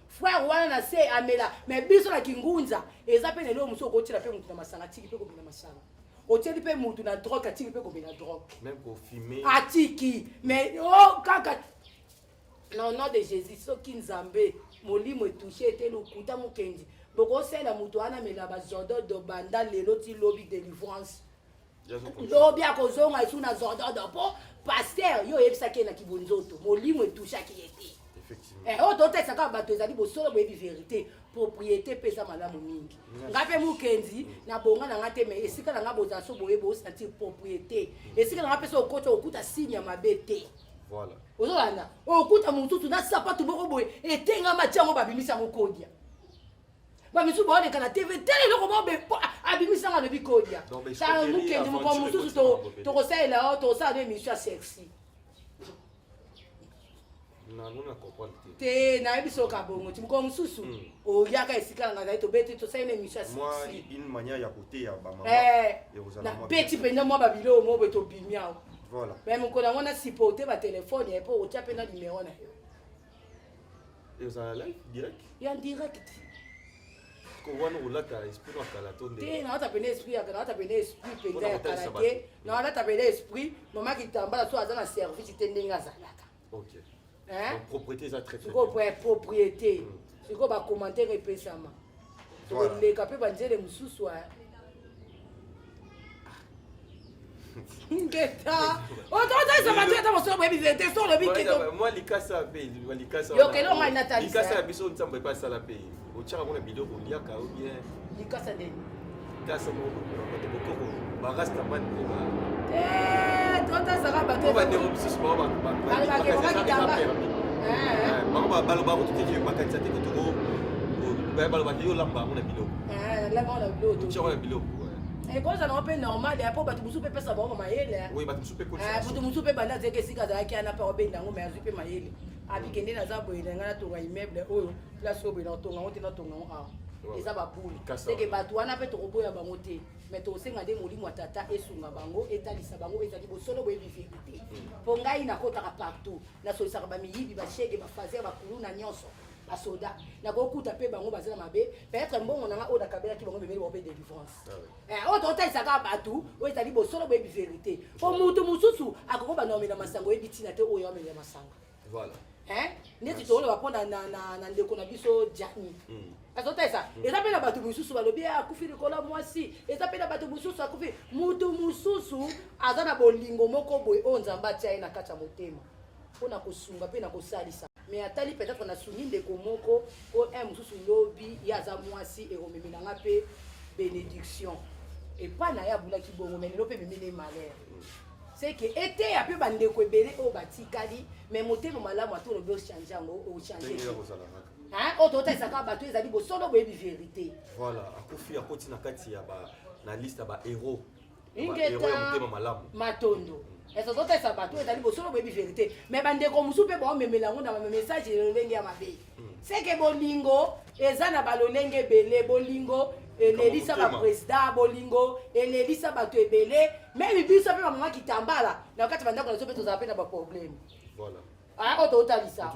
frère wana na se amela mais biso na kingunza eza mpe lelo mosusu okotila mpe mutu na masanga tiki mpe komela masanga otieli mpe mutu na drogue atiki mpe komela drogue atiki mais o kaka na nom de jésus soki nzambe molimo etouche ete lokuta mokendi bokosala moto wana amela bazordodo banda lelo ti lobi délivrance lobi akozonga esu na zordodo mpo paster yo oyebisaki ye na kibonzoto molimo etouchaki ye te oyo totalisa bato ezali bosolo boyebi vérité propriété mpe eza malamu mingi nga mpe mokendi na bonga na nga te me esika na nga bozala so boyebi osentir propriété esika na nga mpe so okoti okuta signe ya mabe te ozolanda okuta mosusu na sapatu moko boye etengama ti yango babimisi yango kodia bamisu baoleka na tv tele eloko moko abimisi yango alobi kodia tala mokendi moko mosusu tokosalela o tokosala no émission ya sexy te nayebi soka bongo ti moko mosusu oyaka esika nanga zali tobeti tosalela émission ya sexy na beti mpenza mwa babilo mo boye tobimi awo mais mokolo yango nasipote batelefone ya mpo otia mpe na numero na yo ya direct te naota pene esprit mpenza ya kala te naolata pene esprit mama kitambala so aza na service te ndenge azalaka propriété sikoyo bacommentaire epesama toleka mpe banzele mosusu ngeta ototalisa bato ata mosolo boyebi vérité so olobi yokele ongai natalisa ya biso nzambo epa asala mpe otiaka mona biloko oliaka o bien likasa ndeni likasa bato bokoko barasta totalisaka bato bandeko mosusu bango balobako tuteki makanisa te kotoko balobaki yolamba yango na biloko otiaka na biloko ekozala mpe normal ya mpo bato mosusu mpe pesa bango mayele bato mosusu mpe banda azeki esika azalaki ana mpe obenda yango me azwi mpe mayele abikende naza boye na ngai natonga immeuble oyo place oyo boye natonga yango te natonga yango awa eza babule teke bato wana mpe tokoboya bango te mais tokosenga nde molimo ya tata esunga bango etalisa bango ezali bosolo boyebi vérité mpo ngai nakotaka partout nasolisaka bamiyibi bashege bafazer bakulu na nyonso basoda nakokuta mpe bango baza na mabe peut-être mbongo nanga oyo nakabelaki bango bemeli bango mpe délivrance oyo totalisaka bato oyo ezali bosolo boyebi vérité mpo moto mosusu akoki banomela masango oyebi ntina te oyo amela masanga neti tolo bapona na ndeko na biso Jani azotesa eza pe na bato mususu balobi akufi likola mwasi eza pe na bato mususu akufi mutu mususu aza na bolingo moko boye oyo nzambe atia ye na kati ya motema mpona kosunga mpe na kosalisa mais atali peut-être na sungi ndeko moko o mususu lobi ye aza mwasi ekomemelanga mpe bénédiction epai na ye abulaki bongo mais lelo mpe memene malheur c'est que été ya mpe bandeko ebele oyo batikali mais motema malamu ati olobi ochange yango ochange ototaisaka bato ezali bosolo boyebi vérité voilà akufi akoti na kati ya na liste ya bahéros ingeta matondo ezozotaisa bato ezali bosolo boyebi vérité mais bandeko mosusu mpe baomemela yango na bamessage lolenge ya mabe c'est que bolingo eza na balolenge ebele bolingo elelisa baprésident bolingo elelisa bato ebele meme biso mpe bamama kitambala na kati bandako na biso mpe tozala mpe na baproblème oyo totalisa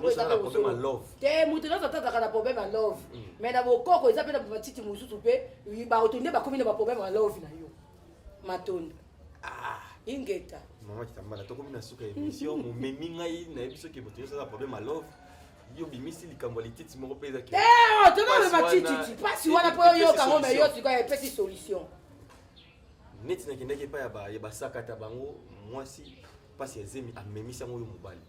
te moto nyonso atazaka na problème ya love mais na bokoko eza mpe na matiti mosusu mpe baotonde bakomi na baproblème ya love na yo matondo ingeta mama kitambala tokomi na suka émission momemi ngai nayebi soki moto nyonso aza problème ya love yo bimisi likambo ya lititi moko mpe ezaki tokome matititi mpasi wana mpo oyoka ngo me yo sikoyo epesi solution neti nakendaki epai ya basakata bango mwasi mpasi ezemi amemisi yango oyo mobali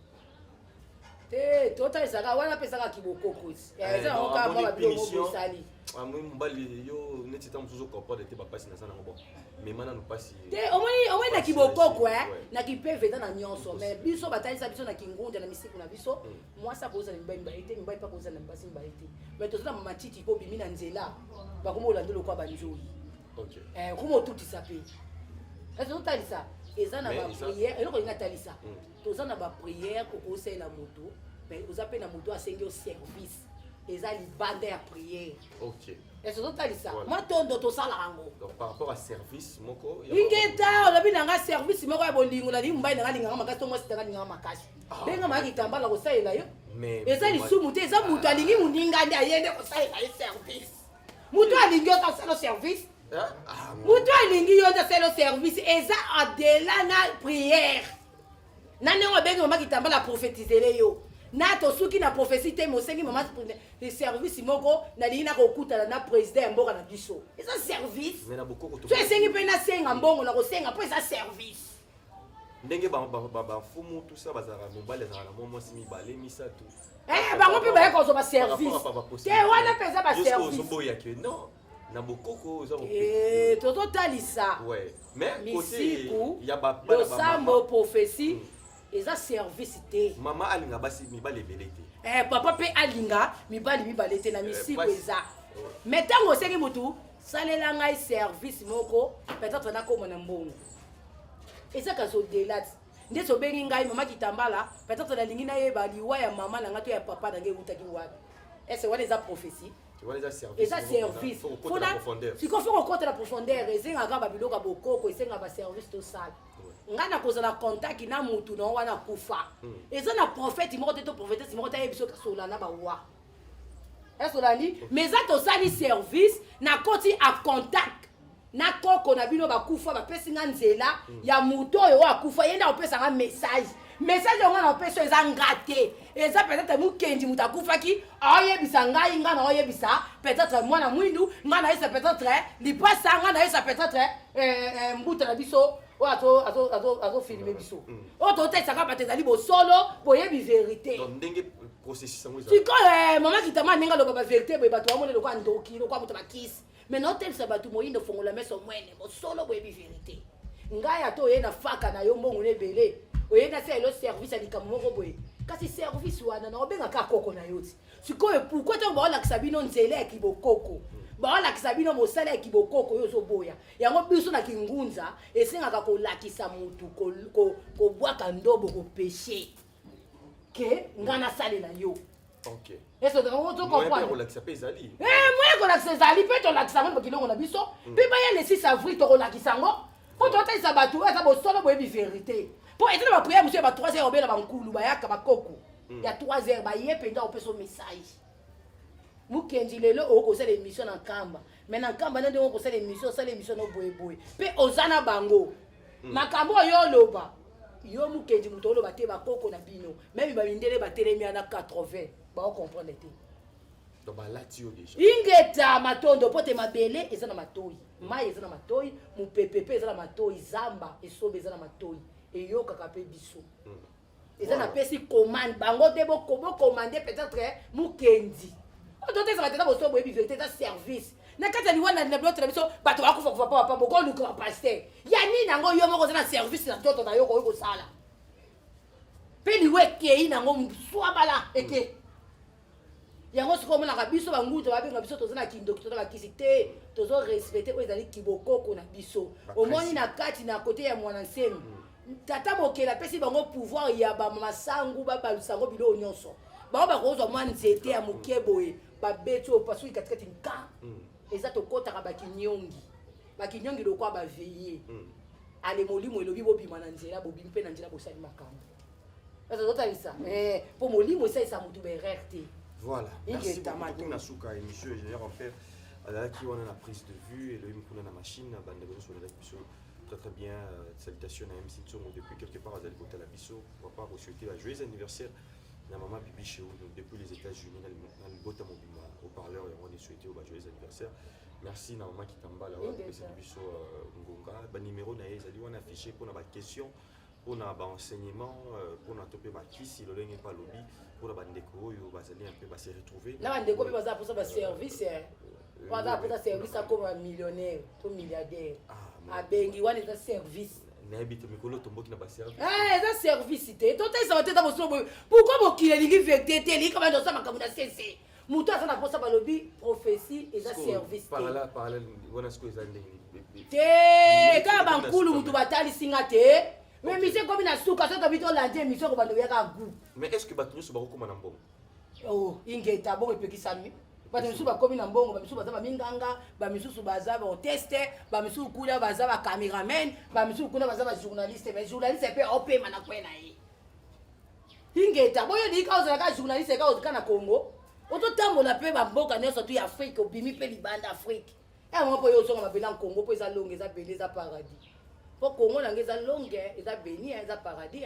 te totalisaka wana apesaka kibokokosi eza yango kaka mwa babilo mobosali mobali yo neti ta mosusu okomprendre te bapasi naza nango bon mema nano pasi te omoi na kibokoko na kipeve eza na nyonso mais biso batalisa biso na kingunja na misiku na biso mwasi akozala mibali mibali te mibali mpe akozala na basi mibali te mais toza na matiti mpo bimi na nzela bakoma olanda lokwa banzoi koma otutisa mpe totalisa eza na bapriere eloko linga talisa toza na bapriere kokosalela moto mais oza mpe na moto asengi o service eza libanda ya priere ezozotalisa matondo tosala yango par rapport à service moko ingeta olobi nanga service moko ya bolingo nali mobali nanga linganga makasi to mwasi tanga linganga makasi ndenge mayaki kitambala kosalela yo eza lisumu te eza moto alingi moninga nde ayende kosalela ye service moto alingi yo tosala service moto alingi yo tosala service eza adela na priere na ndenge obengi mama kitambala prophétisele yo na tosuki na prophétie te mosengi mama le service moko nalingi na kokutana na président ya mboka na biso eza service so esengi mpe nasenga mbongo na kosenga mpo eza service ndenge bafumu tusa bazalaka mobali azalaka na mwa mwasi mibale misatu bango mpe baye kozwa baservice te wana mpe eza baservice na bokoko tozotalisa misiku losambo prophétie eza service te mama alinga basi mibali ebele te papa mpe alinga mibali mibale te na misiku eza mais ntango osengi motu salela ngai service moko peut-être nakoma na mbongo eza kazodela nde sobengi ngai mama kitambala peut-être nalingi nayeba liwa ya mama na ngai to ya papa na ngai eutaki wapi ese wana eza prophétie eza service sikoyo fo kokota na profondeur ezengaka babiloko ya bokoko esengaka baservice tosala nga na kozala contact na mutu na wana kufa eza na prophète moko te to prophétesse moko te ayebiso kasola na bawa esolani mais eza tosali service na koti a contact na koko na bino bakufa bapesi nga nzela ya mutu oyo akufa ye nde akopesanga message yango na opesa eza nga te eza peut-être mokendi moto akufaki aoyebisa ngai nga na oyebisa peut-être mwana mwindu nga na yesa peut-être lipasa nga na yesa peut-être mbuta na biso oyo azofilme biso oyo totelisaka bato ezali bosolo boyebi vérité sikoyo mama kitama ndenge aloba bavérité boye bato bamona lokwa ndoki lokwa moto bakisi mais naotelisa bato moyindo fongola meso mwene bosolo boyebi vérité ngai ata oye na faka na yo mbongo nebele oye na se elo service ya likambo moko boye kasi service wana na obengaka koko na yo ti sikoyo pourkui ntango baolakisa bino nzela ya kibokoko baolakisa bino mosala ya kibokoko oyo ozoboya yango biso na kingunza esengaka kolakisa motu kobwaka ndobo kopeshe ke nga nasalela yo moye kolakisa ezali mpe tolakisa yango bakilongo na biso mpe baya le 6 avril tokolakisa yango mpo totalisa bato eza bosolo boyebi vérité mpo eza na bapriere mosu ya ba 3 heures obela bankulu bayaka bakoko ya 3 heures baye mpenza opesa message mukendi lelo okosala émission na nkamba mais na nkamba nde okosala émission osala émission no boyeboye mpe oza na bango makambo oyo oloba yo mukendi mutolo bate bakoko na bino même babindele batelemi na 80 ba comprendre te donc balati yo déjà ingeta matondo pote mabele eza na matoi mai eza na matoi mupepepe eza na matoi zamba esobe eza na matoi eyokaka pe biso eza na pesi commande bango te bo commander peut-être mukendi otote ça va tena boso boyebi vérité ta service na kati ya liwana na blote na biso bato bakufa kufa papa boko luka pasteur ya nini nango yo moko na service na toto na yo ko sala pe liweke nango mswabala eke yango siko mona ka biso banguto babenga biso tozana kindokito na kisi te tozo respecter ko ezali kibokoko na biso omoni na kati na côté ya mwana nsemi tata mokela pesi bango pouvoir ya ba masangu ba balusango bilo nyonso ba kozwa mwana nzete ya mokeboe ba beto pasui katikati nka eza tokota ka bakinyongi lokwa ba veiller ale molimo elobi bobima na nzela bobimi pe na nzela bosali makambo eza totalisa po molimo esa mutu bererte. Voilà. Merci beaucoup Nasuka et monsieur ingénieur en fait qui on a la prise de vue et le micro na machine bande de sur la très bien salutations à MC Tsongo depuis quelque part à côté la biso on va pas vous souhaiter la joyeux anniversaire na maman Bibi chez nous depuis les États-Unis dans le bota mobile au parleur et on est souhaité au joyeux anniversaire. Merci na maman Kitambala ouais c'est biso ngonga ba numéro na ezali on affiché pour na ba question pour na ba enseignement pour na topé ba kisi le lenge pas lobby pour la bandeko oyo bazali un peu ba se retrouver na bandeko pe baza pour ça ba service baza pour ça service comme un millionnaire ou milliardaire abengi wana za service na habite mikolo tomboki na ba service za service te to tesa bateta boso boyo pourquoi bokile lingi vecteur li kama ndo sa makambo na cc mutu azana pour ça ba lobby prophétie et za service parallèle wana siko ezande te ka bankulu mutu batali singa te. Mais monsieur comme na suka soto bito lande monsieur ko bando yaka gu. Mais est-ce que batunyo so bakoma na mbongo? Oh, ingeta bongo epekisami. Batunyo ba komi na mbongo, ba misu baza ba minganga, ba misu baza ba teste, ba misu kula baza ba cameraman, ba misu kuna baza ba journaliste, mais journaliste pe opema na kwena yi. Ingeta boyo di ka ozala ka journaliste ka ozaka na Congo. Oto tambola pe ba mboka nyonso tu ya Afrique obimi pe libanda Afrique. E mo po yo so ma bela Congo po eza longue eza beleza paradis. Pour Congo nangeza longue eza béni eza paradis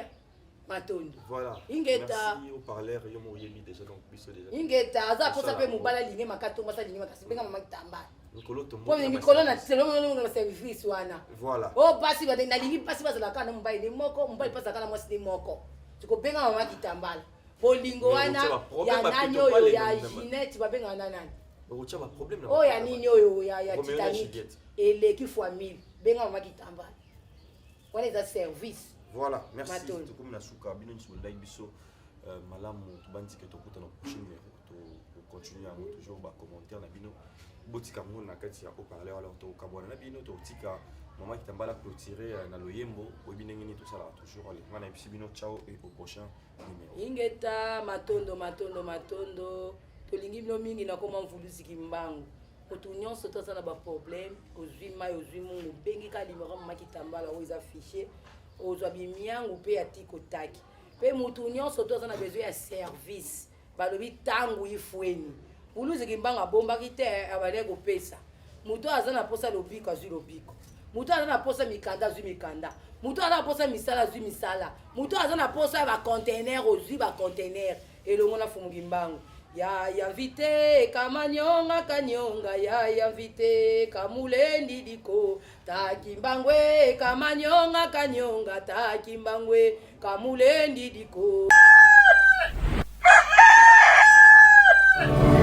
matondo voilà ingeta merci au parleur yo mo yebi déjà donc biso déjà ingeta aza pour ça pe mobala linge makato masa linge makasi benga mama kitamba Nikolo tombo pour Nikolo na selon na service wana voilà oh pasi ba na lingi pasi bazala kana mobali ni moko mobali pasi kana mwasi ni moko tiko benga mama kitambala bolingo wana ya nani oyo ya Ginette ba benga nani bokucha ba problème na oh ya nini oyo ya Titanic eleki fois 1000 benga mama kitambala. Service. Voilà, merci. Comme la souka, bien sûr, là, biso, malam, tu bandi que tu écoutes dans le prochain numéro, tu continues à toujours commenter na bino, botika mon na kati ya haut-parleur alors tu kabona na bino, tu tika maman qui t'emballa clôturer na loyembo, bobi nengeni tout ça là toujours aller. Mana bisi bino ciao et au prochain numéro. Ingeta matondo, to lingi bino mingi na koma mvuluzi kimbangu. Oto nyonso to na ba problème ozwi mai ozwi mungu bengi ka limero mama kitambala o eza fichier ozwa bimiangu pe atiko taki pe mutu nyonso to na besoin ya service balobi tangu ifweni uluzi kimbanga bomba kite abale ko pesa mutu azana posa lobiko azwi lobiko mutu azana posa mikanda azwi mikanda mutu azana posa misala azwi misala mutu azana posa ba container ozwi ba container elongo na fumu kimbangu ya vite kamanyonga kanyonga ya vite kamulendi diko takimbangwe kamanyonga kanyonga takimbangwe kamulendi diko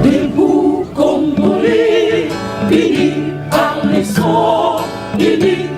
debout Congolais, unis par les sons, unis